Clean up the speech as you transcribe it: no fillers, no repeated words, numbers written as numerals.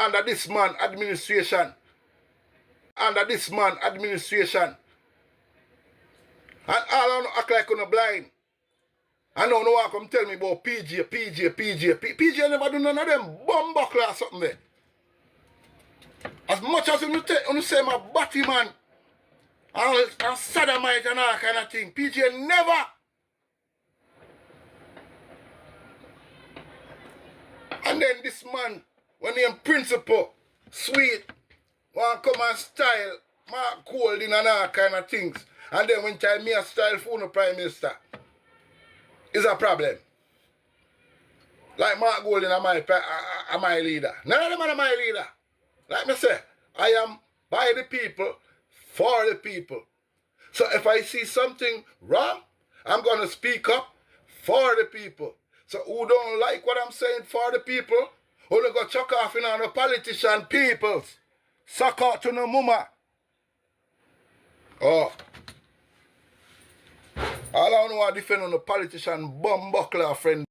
under this man administration. Under this man administration. And all of them act like you're blind. I know no one come tell me about PJ. PJ never do none of them bomb buckler or something there. As much as you say my batty man and sodomite and all kind of thing, PJ never. And then this man, when he in principle, sweet, want come and style, Mark Golding and all kind of things. And then when time me a style for the Prime Minister, is a problem. Like Mark Golding are my leader. None of them are my leader. Like me say, I am by the people, for the people. So if I see something wrong, I'm going to speak up for the people. So who don't like what I'm saying for the people, who don't go chuck off in on the politician peoples. Suck out to no mama. Oh. All I know I defend on the politician bum buckler friend.